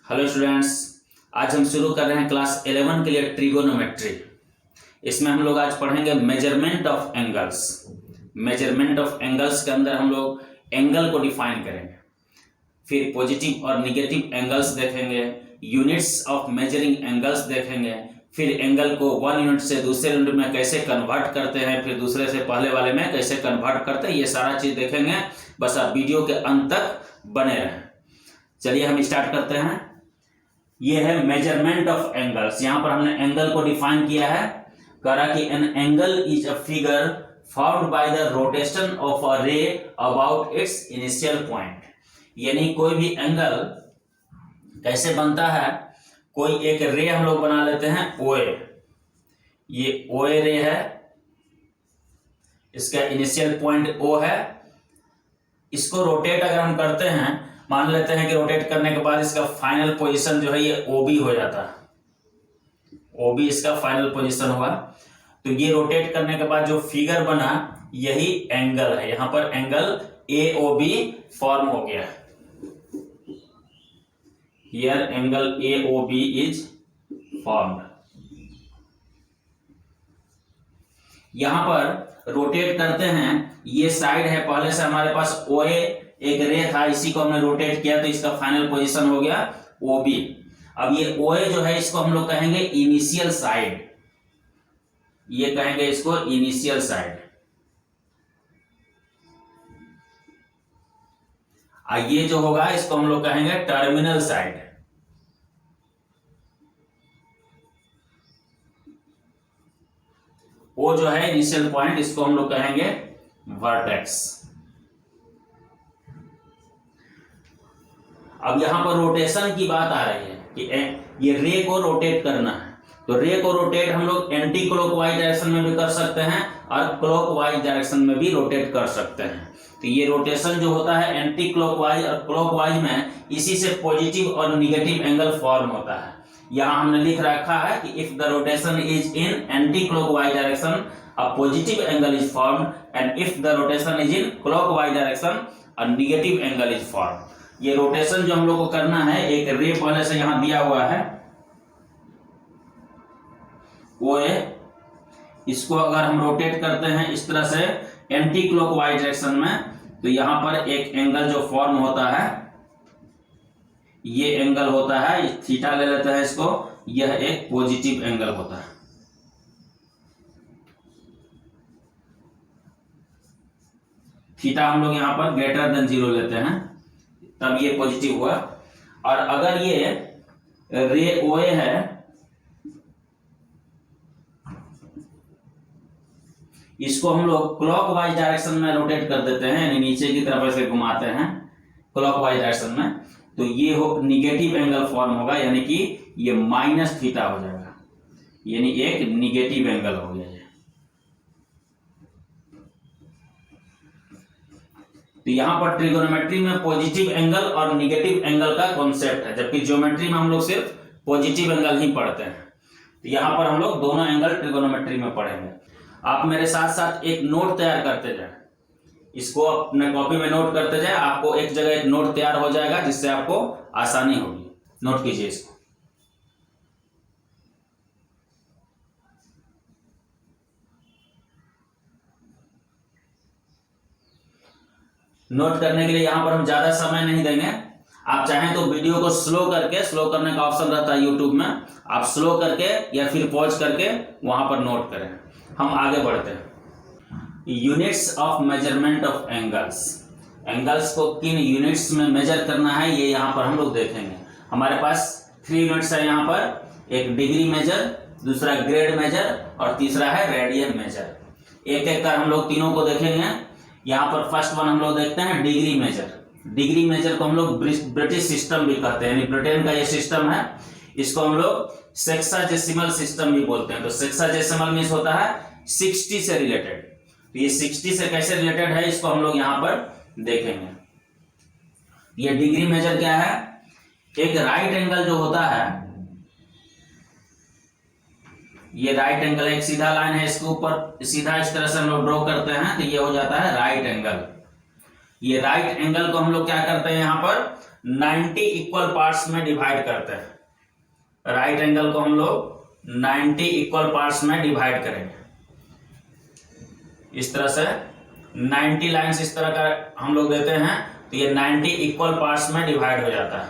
Hello students, आज हम शुरू कर रहे हैं क्लास 11 के लिए ट्रिगोनोमेट्री। इसमें हम लोग आज पढ़ेंगे measurement of angles. Measurement of angles के अंदर हम लोग एंगल को डिफाइन करेंगे, फिर पॉजिटिव और निगेटिव एंगल्स देखेंगे, यूनिट्स ऑफ मेजरिंग एंगल्स देखेंगे, फिर एंगल को 1 यूनिट से दूसरे यूनिट में कैसे कन्वर्ट करते हैं, फिर दूसरे से पहले वाले में कैसे कन्वर्ट करते हैं, ये सारा चीज देखेंगे। बस आप वीडियो के अंत तक बने रहें। चलिए हम स्टार्ट करते हैं। ये है मेजरमेंट ऑफ एंगल्स। यहां पर हमने एंगल को डिफाइन किया है, कहा कि an angle is a figure formed by the rotation of a रे अबाउट इट्स इनिशियल पॉइंट। यानी कोई भी एंगल कैसे बनता है, कोई एक रे हम लोग बना लेते हैं ओए। ये ओए रे है, इसका इनिशियल पॉइंट ओ है। इसको रोटेट अगर हम करते हैं, मान लेते हैं कि रोटेट करने के बाद इसका फाइनल पोजीशन जो है ये ओबी हो जाता है। ओबी इसका फाइनल पोजीशन हुआ। तो ये रोटेट करने के बाद जो फिगर बना यही एंगल है। यहां पर एंगल एओबी फॉर्म हो गया। Here angle AOB is formed. यहां पर रोटेट करते हैं, ये साइड है, पहले से हमारे पास ओए एक रे था, इसी को हमने रोटेट किया तो इसका फाइनल पोजीशन हो गया ओबी। अब ये ओए जो है इसको हम लोग कहेंगे इनिशियल साइड, ये कहेंगे इसको इनिशियल साइड। ये जो होगा इसको हम लोग कहेंगे टर्मिनल साइड। वो जो है इनिशियल पॉइंट, इसको हम लोग कहेंगे वर्टेक्स। अब यहां पर रोटेशन की बात आ रही है कि ये रे को रोटेट करना है। तो रे को रोटेट हम लोग एंटी क्लॉकवाइज डायरेक्शन में भी कर सकते हैं और क्लॉकवाइज डायरेक्शन में भी रोटेट कर सकते हैं। तो ये रोटेशन जो होता है एंटी क्लॉकवाइज और क्लॉकवाइज में, इसी से पॉजिटिव और निगेटिव एंगल फॉर्म होता है। यहां हमने लिख रखा है कि if the rotation is in anti clockwise direction a positive angle is formed and if the rotation is in clockwise direction a negative angle is formed. ये रोटेशन जो हम लोग को करना है, एक रे पहले से यहां दिया हुआ है वो है, इसको अगर हम रोटेट करते हैं इस तरह से एंटी क्लॉकवाइज डायरेक्शन में, तो यहां पर एक एंगल जो फॉर्म होता है, ये एंगल होता है, थीटा ले लेते हैं इसको, यह एक पॉजिटिव एंगल होता है। थीटा हम लोग यहां पर ग्रेटर देन 0 लेते हैं, तब ये पॉजिटिव हुआ। और अगर ये रे ओए है, इसको हम लोग क्लॉकवाइज डायरेक्शन में रोटेट कर देते हैं, यानी नीचे की तरफ ऐसे घुमाते हैं क्लॉकवाइज डायरेक्शन में, तो ये हो निगेटिव एंगल फॉर्म होगा, यानी कि ये माइनस थीटा हो जाएगा, यानी एक निगेटिव एंगल हो गया। तो यहां पर ट्रिगोनोमेट्री में पॉजिटिव एंगल और निगेटिव एंगल का कॉन्सेप्ट है, जबकि ज्योमेट्री में हम लोग सिर्फ पॉजिटिव एंगल ही पढ़ते हैं। तो यहां पर हम लोग दोनों एंगल ट्रिगोनोमेट्री में पढ़ेंगे। आप मेरे साथ साथ एक नोट तैयार करते जाए, इसको अपने कॉपी में नोट करते जाए, आपको एक जगह एक नोट तैयार हो जाएगा जिससे आपको आसानी होगी। नोट कीजिए इसको। नोट करने के लिए यहां पर हम ज्यादा समय नहीं देंगे। आप चाहें तो वीडियो को स्लो करके, स्लो करने का ऑप्शन रहता है यूट्यूब में, आप स्लो करके या फिर पॉज करके वहां पर नोट करें। हम आगे बढ़ते हैं। Units of measurement of angles. Angles को किन यूनिट्स में मेजर करना है, ये यहां पर हम लोग देखेंगे। हमारे पास 3 यूनिट्स है यहां पर, एक डिग्री मेजर, दूसरा ग्रेड मेजर और तीसरा है रेडियन मेजर। एक एक कर हम लोग तीनों को देखेंगे। यहां पर फर्स्ट वन हम लोग देखते हैं डिग्री मेजर। डिग्री मेजर को हम लोग ब्रिटिश सिस्टम भी कहते हैं, यानी ब्रिटेन का ये सिस्टम है। इसको हम लोग सेक्साजेसिमल सिस्टम भी बोलते हैं। तो सेक्साजेसिमल मींस होता है 60 से रिलेटेड। तो ये 60 से कैसे रिलेटेड है, इसको हम लोग यहां पर देखेंगे। ये डिग्री मेजर क्या है, एक राइट एंगल जो होता है, ये राइट एंगल, एक सीधा लाइन है, इसके ऊपर सीधा इस तरह से हम लोग ड्रॉ करते हैं तो ये हो जाता है राइट एंगल। ये राइट एंगल को हम लोग क्या करते हैं यहाँ पर 90 इक्वल पार्ट्स में डिवाइड करते हैं। राइट एंगल को हम लोग 90 इक्वल पार्ट्स में डिवाइड करेंगे। इस तरह से 90 लाइंस इस तरह का हम लोग देते हैं, तो ये 90 इक्वल पार्ट्स में डिवाइड हो जाता है,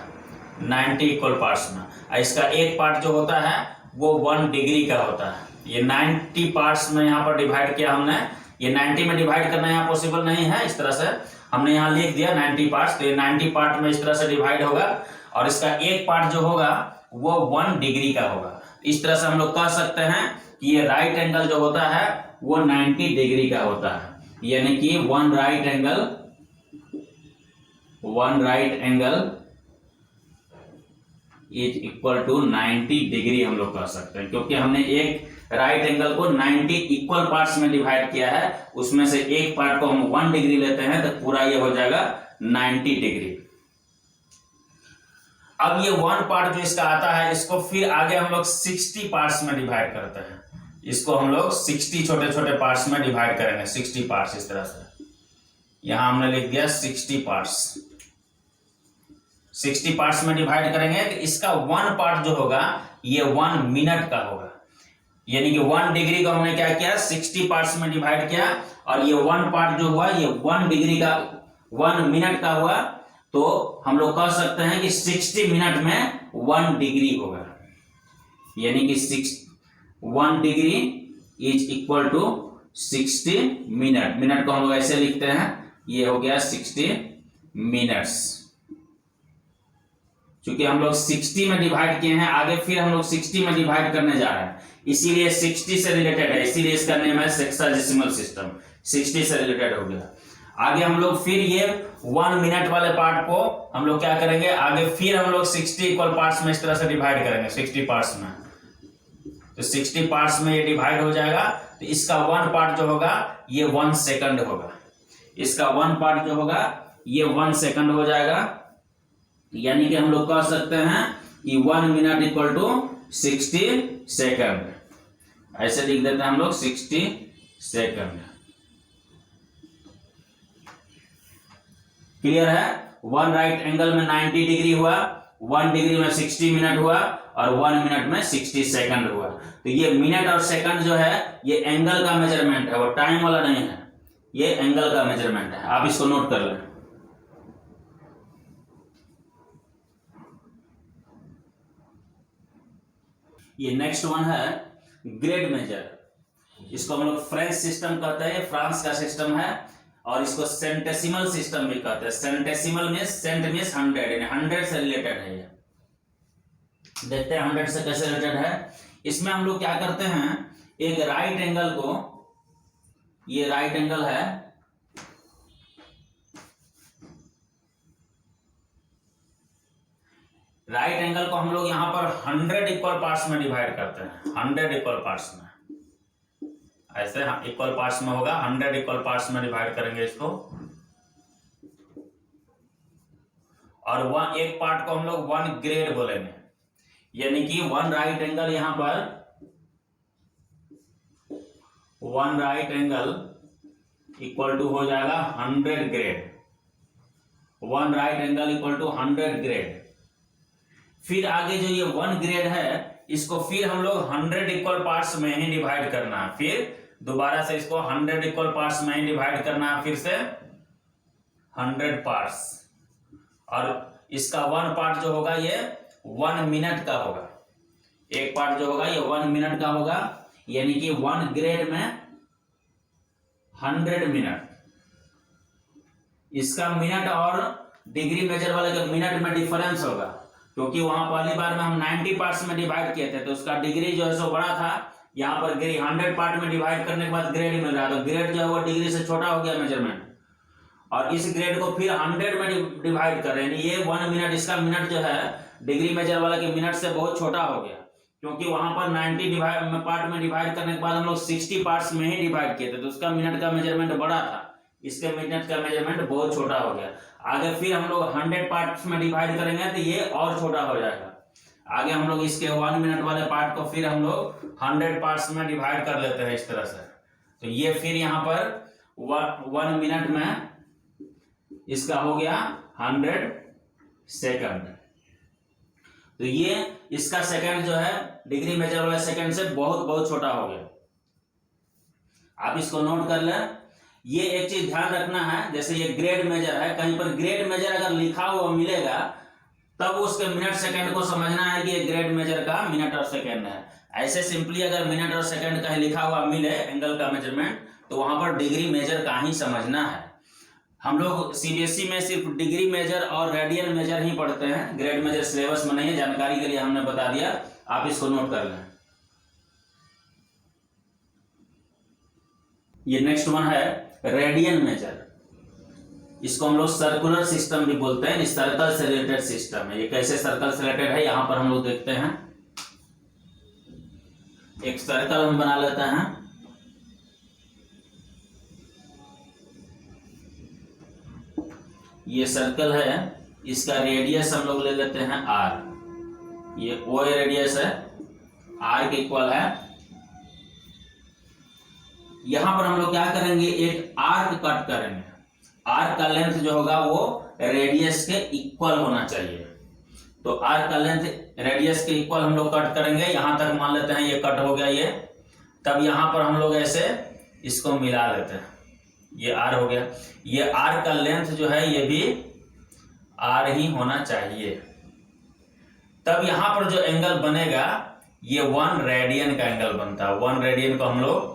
90 इक्वल पार्ट्स में। इसका एक पार्ट जो होता है वो 1 डिग्री का होता है। ये 90 पार्ट्स में यहाँ पर डिवाइड किया हमने। ये 90 में डिवाइड करना यहाँ पॉसिबल नहीं है, इस तरह से हमने यहाँ लिख दिया 90 पार्ट्स। तो ये 90 पार्ट में इस तरह से डिवाइड होगा और इसका एक पार्ट जो होगा वो 1 डिग्री का होगा। इस तरह से हम लोग कह सकते हैं कि ये राइट एंगल जो होता है वो 90 डिग्री का होता है, यानी कि one right angle is equal to 90 degree हम लोग कह सकते हैं, क्योंकि हमने एक राइट एंगल को 90 इक्वल पार्ट्स में डिवाइड किया है, उसमें से एक पार्ट को हम 1 डिग्री लेते हैं तो पूरा ये हो जाएगा 90 डिग्री। अब ये 1 पार्ट जो इसका आता है, इसको फिर आगे हम लोग 60 पार्ट्स में डिवाइड करते हैं। इसको हम लोग 60 छोटे छोटे पार्ट्स में डिवाइड करेंगे, 60 पार्ट्स इस तरह से। यहां हमने लिख दिया 60 पार्ट्स। 60 पार्ट्स में डिवाइड करेंगे तो इसका 1 पार्ट जो होगा ये 1 मिनट का होगा, यानी कि 1 डिग्री को हमने क्या किया 60 पार्ट्स में डिवाइड किया, और ये 1 पार्ट जो हुआ ये 1 डिग्री का 1 मिनट का हुआ। तो हम लोग कह सकते हैं कि 60 मिनट में 1 डिग्री होगा, यानी कि 1 degree is equal to 60 minute. Minute को हम लोग ऐसे लिखते हैं, ये हो गया 60 मिनट्स। क्योंकि हम लोग 60 में डिवाइड किए हैं, आगे फिर हम लोग 60 में डिवाइड करने जा रहे हैं, इसीलिए 60 से रिलेटेड है, इसीलिए इसका नेम है सेक्साडेसिमल सिस्टम। 60 से रिलेटेड हो गया। आगे हम लोग फिर ये 1 मिनट वाले पार्ट को हम लोग क्या करेंगे, आगे फिर हम लोग 60 इक्वल पार्ट्स में इस तरह से डिवाइड करेंगे, 60 पार्ट्स में। तो 60 पार्ट्स में ये डिवाइड हो जाएगा, तो इसका 1 पार्ट जो होगा ये 1 सेकंड होगा। इसका 1 पार्ट जो होगा ये 1 सेकंड हो जाएगा, यानी कि हम लोग कह सकते हैं कि 1 मिनट इक्वल टू 60 सेकंड। ऐसे लिख देते हैं हम लोग 60 सेकंड। क्लियर है? 1 राइट एंगल में 90 डिग्री हुआ, 1 डिग्री में 60 मिनट हुआ, और 1 मिनट में 60 सेकंड हुआ। तो ये मिनट और सेकंड जो है ये एंगल का मेजरमेंट है, वो टाइम वाला नहीं है, ये एंगल का मेजरमेंट है। आप इसको नोट कर लें। ये नेक्स्ट वन है ग्रेड मेजर। इसको हम लोग फ्रेंच सिस्टम कहते हैं, फ्रांस का सिस्टम है, और इसको सेंटेसिमल सिस्टम भी कहते हैं। सेंटेसिमल में सेंट मींस 100, यानी 100 से रिलेटेड है ये। देखते हैं 100 से कैसे रिलेटेड है। इसमें हम लोग क्या करते हैं, एक राइट एंगल को, ये राइट एंगल है, राइट एंगल को हम लोग यहां पर 100 इक्वल पार्ट्स में डिवाइड करते हैं, 100 इक्वल पार्ट्स में। ऐसे इक्वल पार्ट्स में होगा, 100 इक्वल पार्ट्स में डिवाइड करेंगे इसको, और एक पार्ट को हम लोग 1 ग्रेड बोलेंगे, यानी कि 1 राइट एंगल, यहां पर 1 राइट एंगल इक्वल टू हो जाएगा 100 grade. 1 right angle equal to 100 grade. फिर आगे जो ये 1 ग्रेड है, इसको फिर हम लोग 100 इक्वल पार्ट्स में ही डिवाइड करना है। फिर दोबारा से इसको 100 इक्वल पार्ट्स में ही डिवाइड करना है, फिर से 100 पार्ट्स, और इसका 1 पार्ट जो होगा ये 1 मिनट का होगा। एक पार्ट जो होगा ये 1 मिनट का होगा, यानी कि 1 ग्रेड में 100 मिनट। इसका मिनट और डिग्री मेजर वाले के मिनट में डिफरेंस होगा, क्योंकि वहां पहली बार में हम 90 पार्ट्स में डिवाइड किए थे, तो उसका डिग्री जो है सो बड़ा था। यहाँ पर 100 पार्ट में डिवाइड करने के बाद ग्रेड मिल रहा है, तो ग्रेड जो है वो डिग्री से छोटा हो गया मेजरमेंट, और इस ग्रेड को फिर 100 में डिवाइड कर रहे हैं। ये 1 मिनट, इसका मिनट जो है डिग्री मेजर वाला के मिनट से बहुत छोटा हो गया, क्योंकि वहां पर 90 पार्ट में डिवाइड करने के बाद हम लोग 60 पार्ट्स में ही डिवाइड किए थे, तो उसका मिनट का मेजरमेंट बड़ा था, इसके मिनट का मेजरमेंट बहुत छोटा हो गया। आगे फिर हम लोग 100 पार्ट्स में डिवाइड करेंगे तो ये और छोटा हो जाएगा। आगे हम लोग इसके 1 मिनट वाले पार्ट को फिर हम लोग 100 पार्ट्स में डिवाइड कर लेते हैं इस तरह से। तो ये फिर यहाँ पर 1 मिनट में इसका हो गया 100 सेकंड। तो ये इसका सेकंड जो है डिग्री मेजर वाला सेकंड से बहुत बहुत छोटा हो गया। आप इसको नोट कर लें। ये एक चीज ध्यान रखना है, जैसे ये ग्रेड मेजर है, कहीं पर ग्रेड मेजर अगर लिखा हुआ मिलेगा तब उसके मिनट सेकंड को समझना है कि ये ग्रेड मेजर का मिनट और सेकंड है। ऐसे सिंपली अगर मिनट और सेकंड कहीं लिखा हुआ मिले एंगल का मेजरमेंट, तो वहां पर डिग्री मेजर का ही समझना है। हम लोग सीबीएसई में सिर्फ डिग्री मेजर और रेडियन मेजर ही पढ़ते हैं, ग्रेड मेजर सिलेबस में नहीं है। जानकारी के लिए हमने बता दिया, आप इसको नोट कर लें। ये नेक्स्ट वन है रेडियन मेजर। इसको हम लोग सर्कुलर सिस्टम भी बोलते हैं, सर्कल से रिलेटेड सिस्टम है। ये कैसे सर्कल से रिलेटेड है यहां पर हम लोग देखते हैं। एक सर्कल हम बना लेते हैं। ये सर्कल है, इसका रेडियस हम लोग ले लेते हैं r। ये ओ रेडियस है, r के इक्वल है। यहां पर हम लोग क्या करेंगे, एक आर्क कट करेंगे। आर्क का लेंथ जो होगा वो रेडियस के इक्वल होना चाहिए। तो आर्क का लेंथ रेडियस के इक्वल हम लोग कट करेंगे। यहां तक मान लेते हैं ये कट हो गया ये। तब यहां पर हम लोग ऐसे इसको मिला लेते हैं, ये आर हो गया। ये आर का लेंथ जो है ये भी आर ही होना चाहिए। तब यहां पर जो एंगल बनेगा ये 1 रेडियन का एंगल बनता है। 1 रेडियन को हम लोग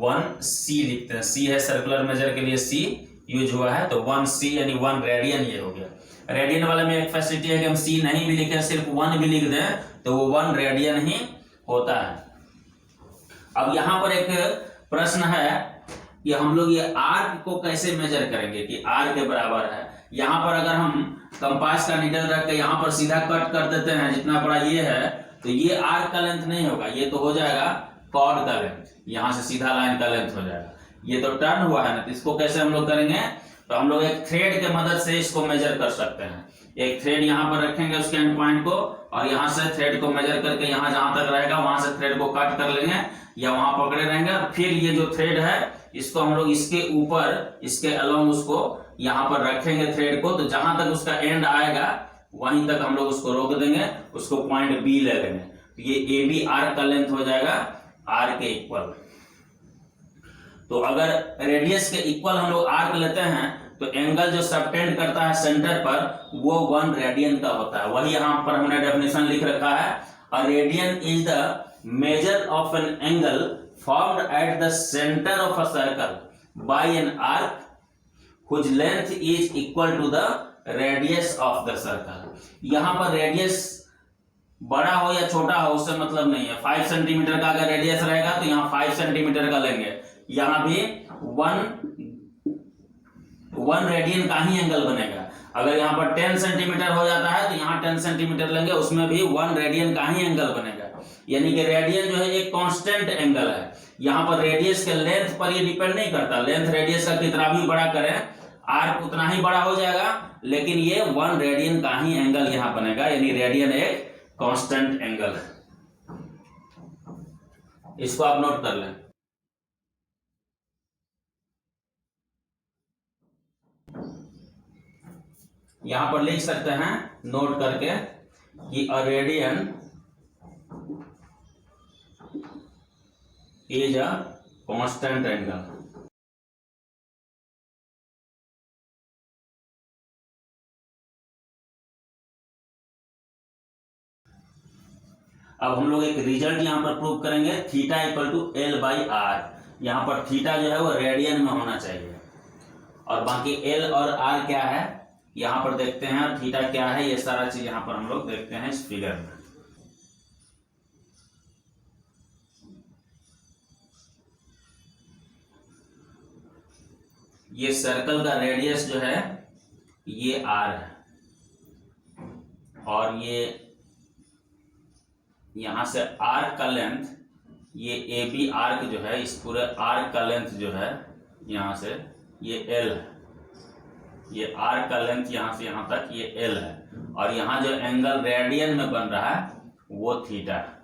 1c लिखते हैं। c है सर्कुलर मेजर के लिए c यूज हुआ है, तो 1c यानी 1 रेडियन ये हो गया। रेडियन वाले में एक फैसिलिटी है कि हम c नहीं भी लिखें, सिर्फ 1 भी लिख दें तो वो 1 रेडियन ही होता है। अब यहां पर एक प्रश्न है कि हम लोग ये आर्क को कैसे मेजर करेंगे कि आर के बराबर है। यहां पर अगर हम कंपास का नीडल रख के यहां पर सीधा कट कर देते हैं, जितना बड़ा ये है, तो ये आर्क का लेंथ नहीं होगा, ये तो हो जाएगा कॉर्ड का लेंथ। यहां से सीधा लाइन का लेंथ हो जाएगा। ये तो टर्न हुआ है ना, तो इसको कैसे हम लोग करेंगे, तो हम लोग एक थ्रेड के मदद से इसको मेजर कर सकते हैं। एक थ्रेड यहां पर रखेंगे उसके एंड पॉइंट को, और यहां से थ्रेड को मेजर करके यहां जहां तक रहेगा वहां से थ्रेड को कट कर लेंगे या वहां पकड़े रहेंगे। फिर ये जो थ्रेड है इसको हम लोग इसके ऊपर, इसके अलोंग उसको यहां पर रखेंगे थ्रेड को, तो जहां तक उसका एंड आएगा वहीं तक हम लोग उसको रोक देंगे, उसको पॉइंट बी ले लेंगे। तो ये ए बी आर्क का लेंथ हो जाएगा आर के इक्वल। तो अगर रेडियस के इक्वल हम लोग आर्क लेते हैं तो एंगल जो सबटेंड करता है सेंटर पर वो 1 रेडियन का होता है। वही यहां पर हमने डेफिनेशन लिख रखा है। A radian is the measure of an angle formed at the center of a circle by an arc whose length is equal to the radius of the circle। यहां पर रेडियस बड़ा हो या छोटा हो उससे मतलब नहीं है। 5 सेंटीमीटर का अगर रेडियस रहेगा तो यहाँ 5 सेंटीमीटर का लेंगे, यहां भी 1 रेडियन का ही एंगल बनेगा। अगर यहाँ पर 10 सेंटीमीटर हो जाता है तो यहाँ 10 सेंटीमीटर लेंगे, उसमें भी 1 रेडियन का ही एंगल बनेगा। यानी कि रेडियन जो है एक कांस्टेंट एंगल है। यहाँ पर रेडियस के लेंथ पर ये डिपेंड नहीं करता। लेंथ रेडियस का कितना भी बड़ा करें आर्क उतना ही बड़ा हो जाएगा, लेकिन ये 1 रेडियन का ही एंगल यहाँ बनेगा। यानी रेडियन एक कांस्टेंट एंगल है। इसको आप नोट कर लें। यहां पर लिख सकते हैं नोट करके कि a radian is a constant angle. अब हम लोग एक रिजल्ट यहां पर प्रूव करेंगे, theta equal to L by R. यहां पर थीटा जो है वो रेडियन में होना चाहिए, और बाकी एल और आर क्या है यहां पर देखते हैं, और थीटा क्या है ये सारा चीज यहां पर हम लोग देखते हैं इस फिगर में। ये सर्कल का रेडियस जो है ये आर है, और ये यहां से आर्क का लेंथ, ये ए बी आर्क जो है, इस पूरे आर्क का लेंथ जो है यहां से ये एल है। ये आर्क का लेंथ यहां से यहां तक ये एल है, और यहां जो एंगल रेडियन में बन रहा है वो थीटा है।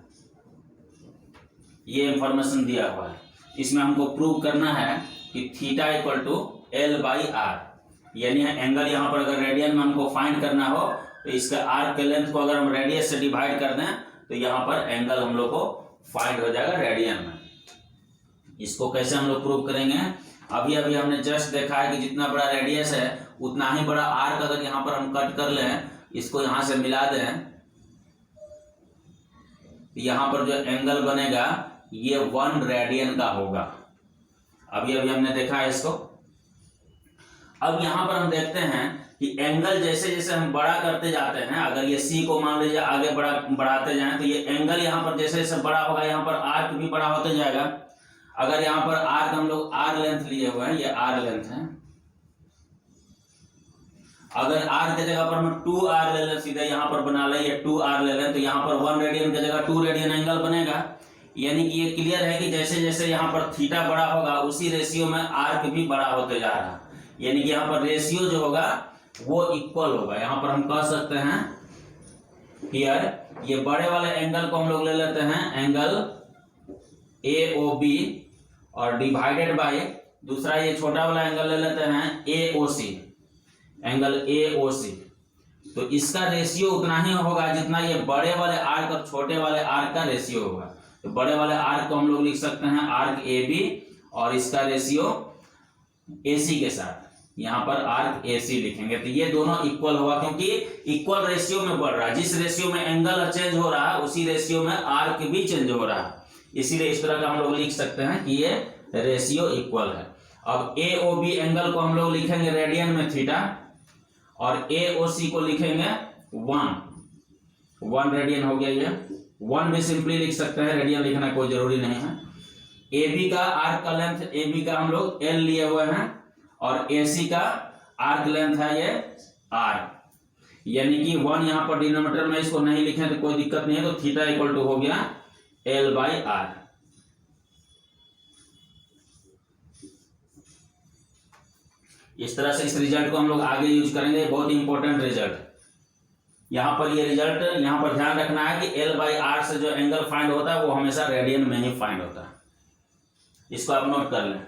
ये इंफॉर्मेशन दिया हुआ है। इसमें हमको प्रूव करना है कि theta equal to L by R. यानी एंगल यहाँ पर अगर रेडियन में हमको फाइंड करना हो तो इसका आर्क के लेंथ को अगर हम रेडियस से डिवाइड कर दें तो यहाँ पर एंगल हम लोग को फाइंड हो जाएगा रेडियन में। इसको कैसे हम लोग प्रूव करेंगे? अभी अभी हमने जस्ट देखा है कि जितना बड़ा रेडियस है उतना ही बड़ा आर्क अगर यहाँ पर हम कट कर लें, इसको यहाँ से मिला दें, यहाँ पर जो एंगल बनेगा ये 1 रेडियन का होगा। अभी अभी हमने देखा है इसको। अब यहाँ पर हम देखते हैं कि एंगल जैसे जैसे हम बड़ा करते जाते हैं, अगर ये सी को मान लीजिए आगे बढ़ाते जाएं तो ये एंगल यहाँ पर जैसे जैसे बड़ा होगा यहाँ पर आर्क भी बड़ा होते जाएगा। अगर यहाँ पर आर्क हम लोग आर लेंथ लिए हुए हैं, ये आर लेंथ है, अगर आर की जगह पर हम 2r ले लें, सीधे यहाँ पर बना लें, ये 2r ले लें, तो यहाँ पर 1 रेडियन की जगह 2 रेडियन एंगल बनेगा। यानी कि ये क्लियर है कि जैसे जैसे यहाँ पर थीटा बड़ा होगा उसी रेशियो में आर्क भी बड़ा होते जा रहा है। यानी कि यहाँ पर रेशियो जो होगा वो इक्वल होगा। यहाँ पर हम कह सकते हैं हियर, ये बड़े वाले एंगल को हम लोग ले लेते हैं एंगल AOB और डिवाइडेड बाय दूसरा ये छोटा वाला एंगल ले लेते हैं AOC, एंगल AOC। तो इसका रेशियो उतना ही होगा जितना ये बड़े वाले आर्क और छोटे वाले आर्क का रेशियो होगा। तो बड़े वाले आर्क को हम लोग लिख सकते हैं आर्क AB और इसका रेशियो AC के साथ, यहाँ पर आर्क AC लिखेंगे। तो ये दोनों इक्वल होगा क्योंकि इक्वल रेशियो में बढ़ रहा है। जिस रेशियो में एंगल चेंज हो रहा है उसी रेशियो में आर्क भी चेंज हो रहा है, इसीलिए इस तरह का हम लोग लिख सकते हैं कि ये रेशियो इक्वल है। अब AOB एंगल को हम लोग लिखेंगे रेडियन में थीटा और AOC को लिखेंगे 1 रेडियन हो गया। ये 1 भी सिंपली लिख सकते हैं, रेडियन लिखना कोई जरूरी नहीं है। AB का आर्क का लेंथ AB का हम लोग L लिए हुए हैं और AC का आर्क लेंथ है ये R, यानी कि 1 यहाँ पर डिनोमिनेटर में इसको नहीं लिखें तो कोई दिक्कत नहीं है। तो थीटा इक्वल टू हो गया L/R। इस तरह से इस रिजल्ट को हम लोग आगे यूज करेंगे, बहुत इंपॉर्टेंट रिजल्ट। यहाँ पर ये रिजल्ट यहाँ पर ध्यान रखना है कि L/R से जो एंगल फाइंड होता है वो हमेशा रेडियन में ही फाइंड होता है, इसको आप नोट कर लें।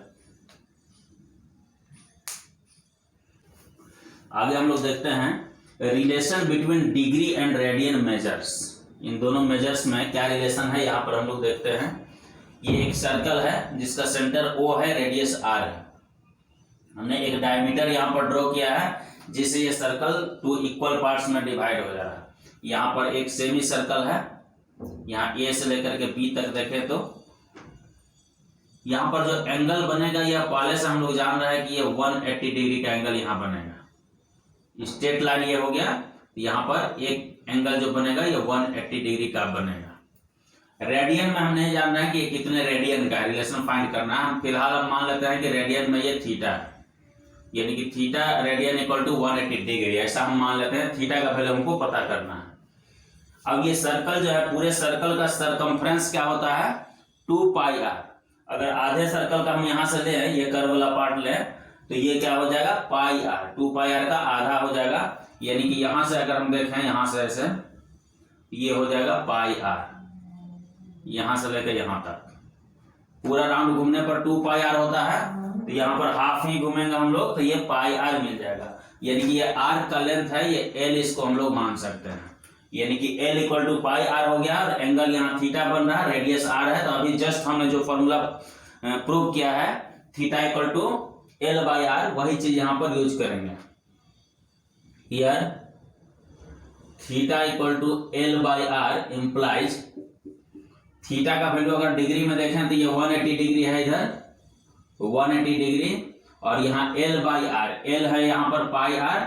आगे हम लोग देखते हैं relation between degree and radian measures. इन दोनों मेजर्स में क्या रिलेशन है यहाँ पर हम लोग देखते हैं। ये एक सर्कल है जिसका सेंटर O है, रेडियस R है। हमने एक डायमीटर यहाँ पर ड्रॉ किया है जिससे ये सर्कल 2 इक्वल पार्ट्स में डिवाइड हो जा रहा है। यहाँ पर एक सेमी सर्कल है, यहाँ A से लेकर के B तक देखें तो यहाँ पर जो एंगल बनेगा यह पहले से हम लोग जान रहे हैं कि ये 180 डिग्री का एंगल यहाँ बनेगा। स्ट्रेट लाइन ये हो गया, यहाँ पर एक एंगल जो बनेगा ये 180 डिग्री का बनेगा। रेडियन में हम नहीं जान रहे हैं कि कितने रेडियन का रिलेशन फाइंड करना है। हम फिलहाल हम मान लेते हैं कि रेडियन में ये थीटा है, यानी कि theta radian equal to 180 degree, ऐसा हम मान लेते हैं। थीटा का वैल्यू हमको पता करना है। अब ये सर्कल जो है, पूरे सर्कल का सरकमफ्रेंस क्या होता है 2πr। अगर आधे सर्कल का हम यहाँ से ले, ये कर्व वाला पार्ट ले, तो ये क्या हो जाएगा πr, 2πr का आधा हो जाएगा। यानी कि यहाँ से अगर हम देखें, यहाँ से ऐसे ये हो जाएगा πr, यहाँ से लेकर यहाँ तक पूरा राउंड घूमने पर 2πr होता है, तो यहाँ पर हाफ ही घूमेंगे हम लोग तो ये πr मिल जाएगा। यानी कि ये आर्क का लेंथ है, ये L इसको हम लोग मान सकते हैं। यानी कि L इक्वल टू πr हो गया और एंगल यहाँ थीटा बन रहा है, रेडियस R है। तो अभी जस्ट हमने जो फॉर्मूला प्रूव किया है थीटा इक्वल टू L/R, वही चीज यहाँ पर यूज करेंगे। Here theta equal to L/R implies, theta का वैल्यू अगर डिग्री में देखें तो ये 180 डिग्री है, इधर 180 डिग्री, और यहाँ L/R, L है यहाँ पर πr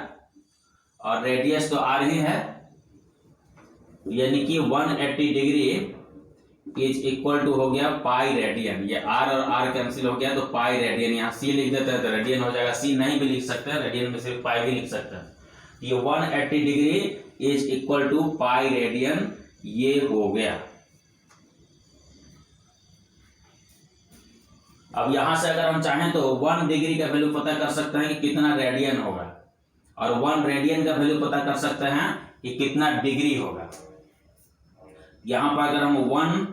और रेडियस तो R ही है, यानी कि 180 डिग्री इज इक्वल टू हो गया पाई रेडियन। ये R और R कैंसिल हो गया तो पाई रेडियन, यहाँ C लिख देते हैं तो रेडियन हो जाएगा। C नहीं भी लिख सकते हैं, रेडियन में सिर्फ पाई भी लिख सकते हैं। ये 180 degree is equal to pi radian, ये हो गया। अब यहां से अगर हम चाहें तो 1 डिग्री का वैल्यू पता कर सकते हैं कि कितना रेडियन होगा, और 1 रेडियन का वैल्यू पता कर सकते हैं कि कितना डिग्री होगा। यहां पर अगर हम 1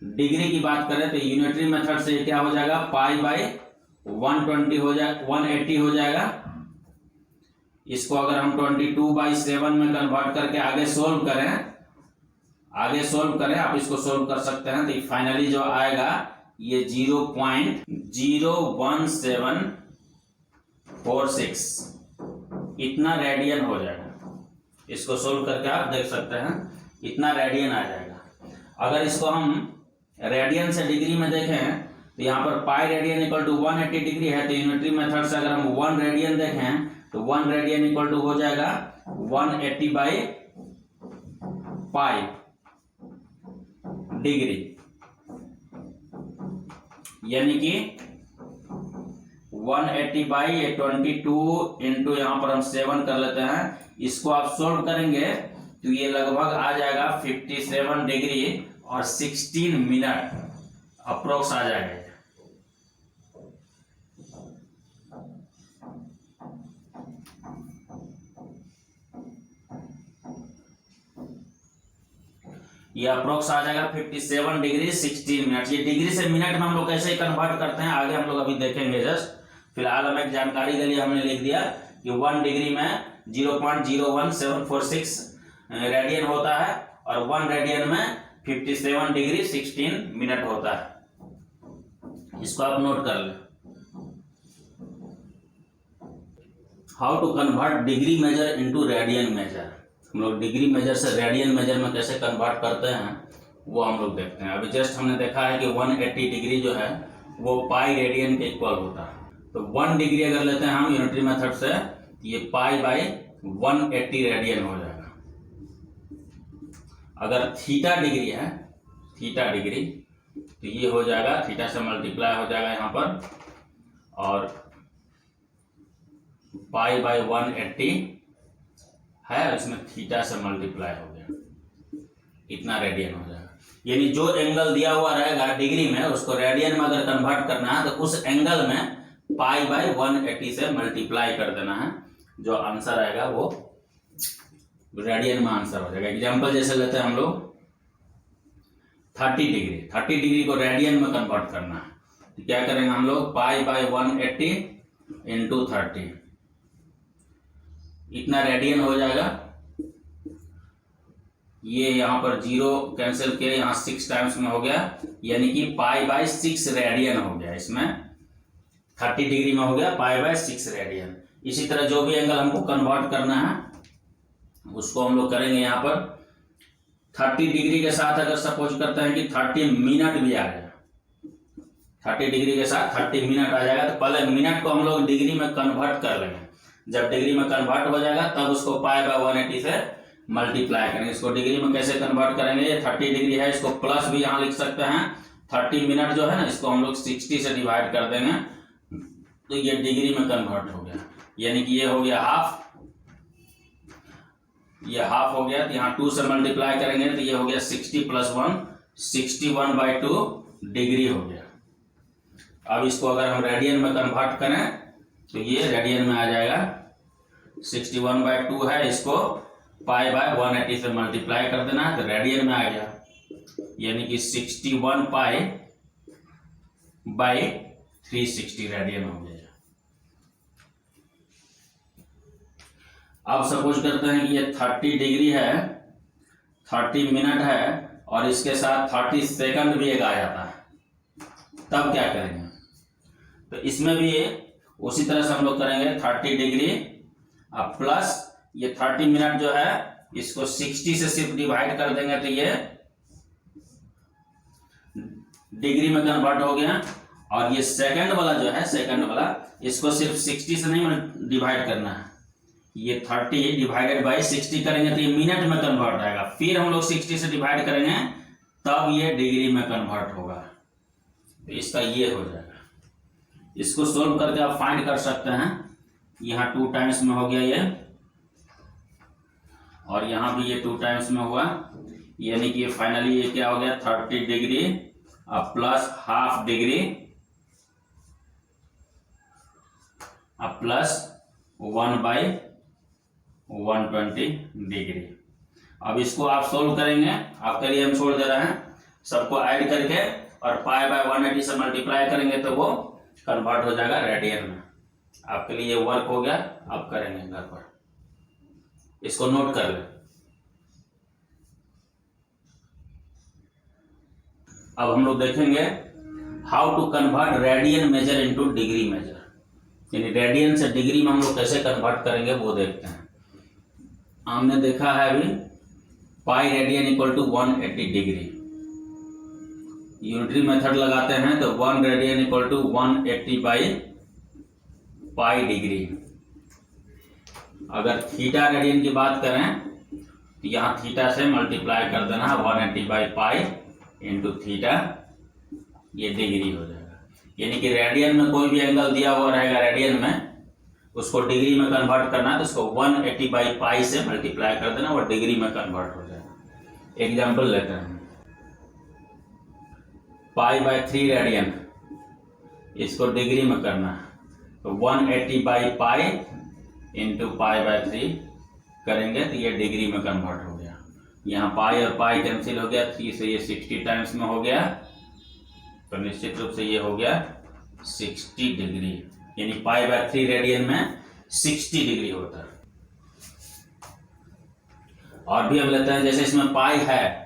डिग्री की बात करें तो यूनिटरी मेथड से क्या हो जाएगा पाई बाय 120 हो जाए 180 हो जाएगा। इसको अगर हम 22/7 में कन्वर्ट करके आगे सोल्व करें, आप इसको सोल्व कर सकते हैं, तो फाइनली जो आएगा ये 0.01746 इतना रेडियन हो जाएगा। इसको सोल्व करके आप देख सकते हैं इतना रेडियन आ जाएगा। अगर इसको हम रेडियन से डिग्री में देखें तो यहाँ पर pi radian equal to 180 degree है, तो यूनिटरी मेथड से अगर हम 1 रेडियन देखें तो 1 रेडियन इक्वल टू हो जाएगा 180/पाई डिग्री, यानी कि 180/22 इंटू यहाँ पर हम 7 कर लेते हैं। इसको आप सोल्व करेंगे तो ये लगभग आ जाएगा 57 डिग्री और 16 मिनट अप्रोक्स आ जाएगा। ये अप्रोक्स आ जाएगा 57 डिग्री 16 मिनट। ये डिग्री से मिनट में हम लोग कैसे कन्वर्ट करते हैं आगे हम लोग अभी देखेंगे। जस्ट फिलहाल हम एक जानकारी के लिए हमने लिख दिया कि 1 डिग्री में 0.01746 रेडियन होता है और 1 रेडियन में 57 डिग्री 16 मिनट होता है। इसको आप नोट कर लें। How to convert degree measure into radian measure. हम लोग डिग्री मेजर से रेडियन मेजर में कैसे कन्वर्ट करते हैं वो हम लोग देखते हैं। अभी जस्ट हमने देखा है कि 180 डिग्री जो है वो पाई रेडियन के इक्वल होता है। तो 1 डिग्री अगर लेते हैं हम यूनिटरी मेथड से, ये पाई/180 रेडियन हो जाएगा। अगर थीटा डिग्री है, थीटा डिग्री, तो ये हो जाएगा थीटा से मल्टीप्लाई हो जाएगा यहाँ पर, और पाई/180 है, इसमें थीटा से मल्टीप्लाई हो गया, इतना रेडियन हो जाएगा। यानी जो एंगल दिया हुआ रहेगा डिग्री में उसको रेडियन में अगर कन्वर्ट करना है तो उस एंगल में पाई/180 से मल्टीप्लाई कर देना है। जो आंसर आएगा वो रेडियन में आंसर हो जाएगा। एग्जांपल जैसे लेते हैं हम लोग 30 डिग्री को रेडियन में कन्वर्ट करना है, तो क्या करेंगे हम लोग पाई/180 इंटू 30, इतना रेडियन हो जाएगा। ये यहाँ पर 0 कैंसिल किया, यहाँ 6 टाइम्स में हो गया, यानी कि पाई/6 रेडियन हो गया। इसमें 30 डिग्री में हो गया पाई/6 रेडियन। इसी तरह जो भी एंगल हमको कन्वर्ट करना है उसको हम लोग करेंगे यहाँ पर 30 डिग्री के साथ। अगर सपोज करते हैं कि 30 मिनट भी आ जाए, 30 डिग्री के साथ 30 मिनट आ जाएगा, तो पहले मिनट को हम लोग डिग्री में कन्वर्ट कर लेंगे। जब डिग्री में कन्वर्ट हो जाएगा तब उसको पाई/180 से मल्टीप्लाई करेंगे। इसको डिग्री में कैसे कन्वर्ट करेंगे, ये 30 डिग्री है, इसको प्लस भी यहाँ लिख सकते हैं। 30 मिनट जो है ना, इसको हम लोग 60 से डिवाइड कर देंगे तो ये डिग्री में कन्वर्ट हो गया, यानी कि ये हो गया हाफ, ये हाफ हो गया। तो यहाँ 2 से मल्टीप्लाई करेंगे तो ये हो गया 60 + 1 61/2 डिग्री हो गया। अब इसको अगर हम रेडियन में कन्वर्ट करें तो ये रेडियन में आ जाएगा 61/2 है, इसको पाई/180 से मल्टीप्लाई कर देना है तो रेडियन में आ गया, यानी कि 61 पाई/360 रेडियन हो गया। अब सपोज करते हैं कि ये 30 डिग्री है, 30 मिनट है और इसके साथ 30 सेकंड भी एक आ जाता है, तब क्या करेंगे? तो इसमें भी उसी तरह से हम लोग करेंगे 30 डिग्री अब प्लस ये 30 मिनट जो है इसको 60 से सिर्फ डिवाइड कर देंगे तो ये डिग्री में कन्वर्ट हो गया। और ये सेकंड वाला जो है, सेकंड वाला, इसको सिर्फ 60 से नहीं डिवाइड करना है, ये 30 डिवाइडेड बाई 60 करेंगे तो ये मिनट में कन्वर्ट आएगा। फिर हम लोग 60 से डिवाइड करेंगे तब ये डिग्री में कन्वर्ट होगा, तो इसका ये हो जाएगा। इसको सोल्व करके आप फाइंड कर सकते हैं। यहाँ 2 टाइम्स में हो गया ये, और यहाँ भी ये 2 टाइम्स में हुआ, यानी कि फाइनली ये क्या हो गया 30 डिग्री अब प्लस हाफ डिग्री अब प्लस 1/120 डिग्री। अब इसको आप सोल्व करेंगे, आपके लिए हम छोड़ दे रहे हैं, सबको ऐड करके और पाई/180 से मल्टीप्लाई करेंगे तो वो कन्वर्ट हो जाएगा रेडियन में। आपके लिए ये वर्क हो गया, आप करेंगे घर पर, इसको नोट कर लें। अब हम लोग देखेंगे how to convert radian measure into degree measure, यानी रेडियन से डिग्री में हम लोग कैसे कन्वर्ट करेंगे वो देखते हैं। हमने देखा है अभी pi radian equal to 180 degree, unitary method लगाते हैं तो 1 radian equal to 180 by pi degree. अगर थीटा रेडियन की बात करें तो यहाँ थीटा से मल्टीप्लाई कर देना है 180 बाई पाई इंटू थीटा, ये डिग्री हो जाएगा। यानी कि रेडियन में कोई भी एंगल दिया हुआ रहेगा रेडियन में, उसको डिग्री में कन्वर्ट करना है तो उसको 180 बाई पाई से मल्टीप्लाई कर देना, वो डिग्री में कन्वर्ट हो जाएगा। एग्जाम्पल लेते हैं, पाई बाई 3 रेडियन, इसको डिग्री में करना है तो 180 by pi into pi by 3 करेंगे तो ये डिग्री में कन्वर्ट हो गया। यहाँ पाई और पाई कैंसिल हो गया, 3 से ये 60 टाइम्स में हो गया, तो निश्चित रूप से ये हो गया 60 डिग्री, यानी पाई बाय 3 रेडियन में 60 डिग्री होता है। और भी हम लेते हैं, जैसे इसमें पाई है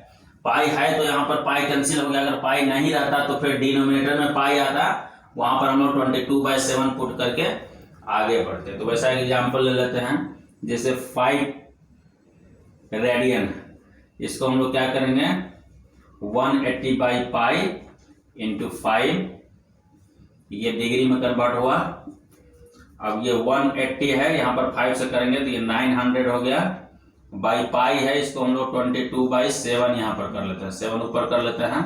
तो यहाँ पर पाई कैंसिल हो गया, अगर पाई नहीं रहता तो फिर डिनोमिनेटर में पाई आता, वहां पर हम लोग 22/7 पुट करके आगे बढ़ते। तो वैसा एग्जाम्पल ले लेते हैं, जैसे 5 रेडियन, इसको हम लोग क्या करेंगे 180 बाई पाई इंटू 5, ये डिग्री में कन्वर्ट हुआ। अब ये 180 है, यहाँ पर 5 से करेंगे तो ये 900 हो गया, बाई पाई है, इसको हम लोग 22/7 यहाँ पर कर लेते हैं, 7 ऊपर कर लेते हैं,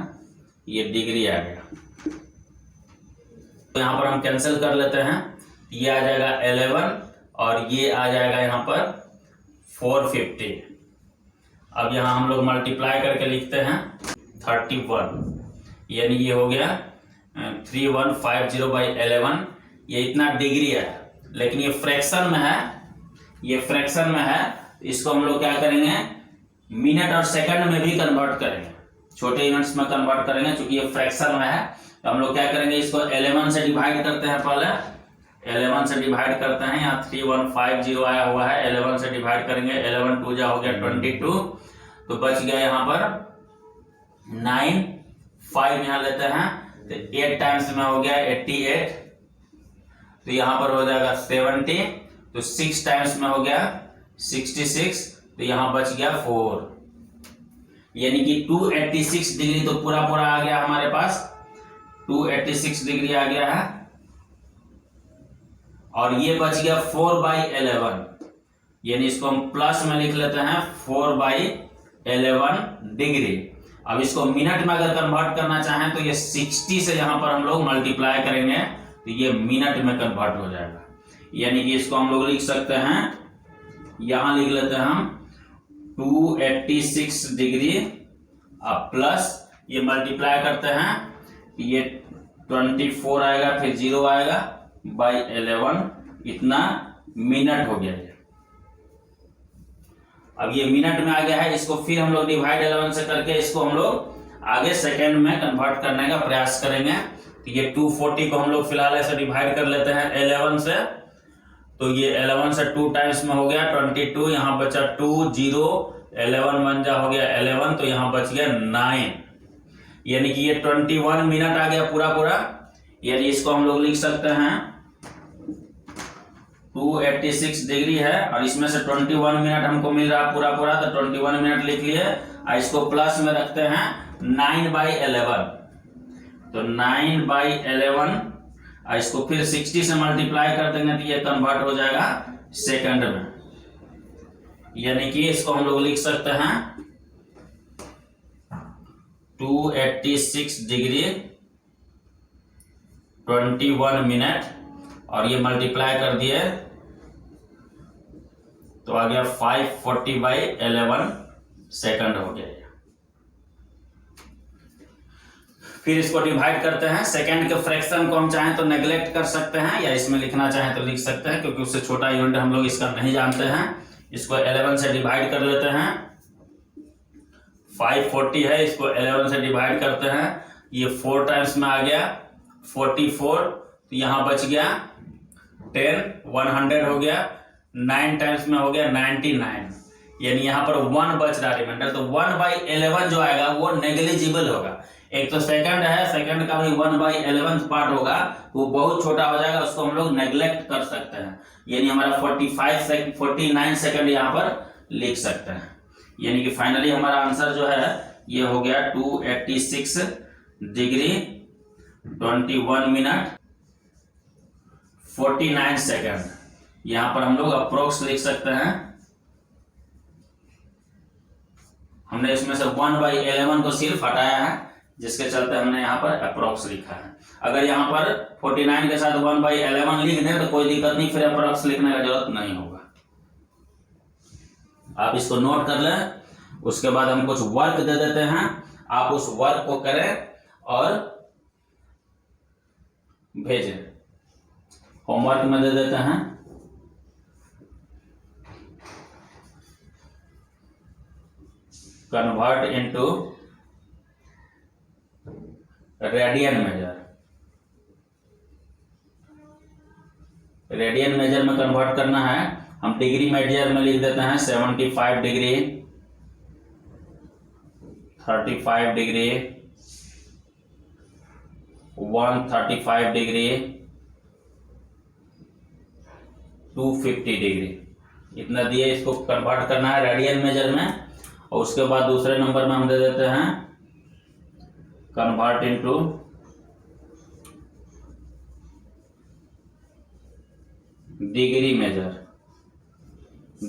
ये डिग्री आ गया। तो यहाँ पर हम कैंसिल कर लेते हैं, ये आ जाएगा 11 और ये आ जाएगा यहाँ पर 450। अब यहाँ हम लोग मल्टीप्लाई करके लिखते हैं 31, यानी ये हो गया 3150/11। ये इतना डिग्री है, लेकिन ये फ्रैक्शन में है, इसको हम लोग क्या करेंगे मिनट और सेकंड में भी कन्वर्ट करेंगे, छोटे यूनिट्स में कन्वर्ट करेंगे, क्योंकि ये फ्रैक्शन में है। तो हम लोग क्या करेंगे, इसको 11 से डिवाइड करते हैं, पहले 11 से डिवाइड करते हैं, यहाँ 3150 आया हुआ है, 11 से डिवाइड करेंगे, 11 2 जा हो गया 22, तो बच गया यहाँ पर 9, 5 यहाँ लेते हैं तो 8 टाइम्स में हो गया 88, तो यहाँ पर हो जाएगा 70, तो 6 टाइम्स में हो गया 66, तो यहाँ बच गया 4, यानी कि 286 डिग्री तो पूरा आ गया हमारे पास, 286 डिग्री आ गया है। और ये बच गया 4/11, यानी इसको हम प्लस में लिख लेते हैं 4/11 डिग्री। अब इसको मिनट में अगर कन्वर्ट करना चाहें तो ये 60 से यहाँ पर हम लोग मल्टीप्लाई करेंगे तो ये मिनट में कन्वर्ट हो जाएगा, यानी कि इसको हम लोग लिख सकते हैं, यहां लिख लेते हैं हम 286 डिग्री अब प्लस ये मल्टीप्लाई करते हैं, ये 24 आएगा, फिर 0 आएगा बाई 11, इतना मिनट हो गया। अब ये मिनट में आ गया है, इसको फिर हम लोग डिवाइड 11 से करके इसको हम लोग आगे सेकंड में कन्वर्ट करने का प्रयास करेंगे। तो ये 240 को हम लोग फिलहाल ऐसे डिवाइड कर लेते हैं 11 से, तो ये 11 से 2 टाइम्स में हो गया 22, यहाँ बचा 2 0, 11 1 जा हो गया 11, तो यहाँ बच गया 9, यानी कि ये 21 मिनट आ गया पूरा, यानी इसको हम लोग लिख सकते हैं 286 डिग्री है और इसमें से 21 मिनट हमको मिल रहा पूरा, तो 21 मिनट लिख लिए। इसको प्लस में रखते हैं 9/11, तो 9/11, इसको फिर 60 से मल्टीप्लाई कर देंगे तो ये कन्वर्ट हो जाएगा सेकंड में, यानी कि इसको हम लोग लिख सकते हैं 286 डिग्री 21 मिनट, और ये मल्टीप्लाई कर दिए तो आ गया 540/11 सेकंड हो गया। फिर इसको डिवाइड करते हैं, सेकंड के फ्रैक्शन को हम चाहें तो नेग्लेक्ट कर सकते हैं, या इसमें लिखना चाहें तो लिख सकते हैं, क्योंकि उससे छोटा यूनिट हम लोग इसका नहीं जानते हैं। इसको 11 से डिवाइड कर लेते हैं, 540 है, इसको 11 से डिवाइड करते हैं, ये 4 टाइम्स में आ गया 44, तो यहाँ बच गया 10, 100 हो गया, 9 टाइम्स में हो गया 99, यानी यहाँ पर 1 बच रहा रिमाइंडर। तो 1/11 जो आएगा वो नेग्लिजिबल होगा। एक तो सेकंड है, सेकंड का भी 1/11 पार्ट होगा, वो बहुत छोटा हो जाएगा, उसको हम लोग नेग्लेक्ट कर सकते हैं। यानी हमारा 49 सेकंड यहाँ पर लिख सकते हैं। यानी कि फाइनली हमारा आंसर जो है ये हो गया 286 डिग्री 21 मिनट 49 सेकंड। यहां पर हम लोग अप्रोक्स लिख सकते हैं। हमने इसमें से 1/11 को सिर्फ हटाया है, जिसके चलते हमने यहाँ पर अप्रोक्स लिखा है। अगर यहाँ पर 49 के साथ 1/11 लिख दें तो कोई दिक्कत नहीं, फिर अप्रोक्स लिखने का जरूरत नहीं होगा। आप इसको नोट कर लें। उसके बाद हम कुछ वर्क दे देते हैं, आप उस वर्क को करें और भेजें। होमवर्क में दे देते हैं convert into radian major. Radian measure में कन्वर्ट करना है, हम डिग्री मेजर में लिख देते हैं 75 डिग्री, 35 डिग्री, 135 डिग्री, 250 डिग्री, इतना दिए। इसको कन्वर्ट करना है रेडियन मेजर में। और उसके बाद दूसरे नंबर में हम दे देते हैं convert into degree measure.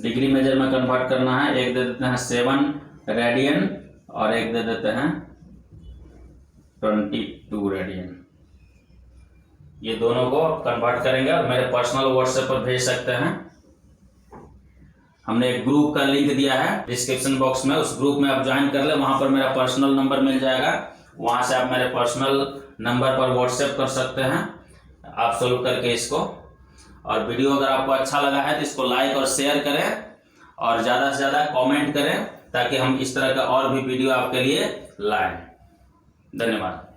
Degree measure में कन्वर्ट करना है, एक दे देते हैं 7 रेडियन और एक दे देते हैं 22 रेडियन। ये दोनों को कन्वर्ट करेंगे और मेरे पर्सनल व्हाट्सएप पर भेज सकते हैं। हमने एक ग्रुप का लिंक दिया है डिस्क्रिप्शन बॉक्स में, उस ग्रुप में आप ज्वाइन कर ले। वहां पर मेरा पर्सनल नंबर मिल जाएगा, वहां से आप मेरे पर्सनल नंबर पर व्हाट्सएप कर सकते हैं, आप सोल्व करके इसको। और वीडियो अगर आपको अच्छा लगा है तो इसको लाइक और शेयर करें और ज़्यादा से ज़्यादा कमेंट करें, ताकि हम इस तरह का और भी वीडियो आपके लिए लाएं। धन्यवाद।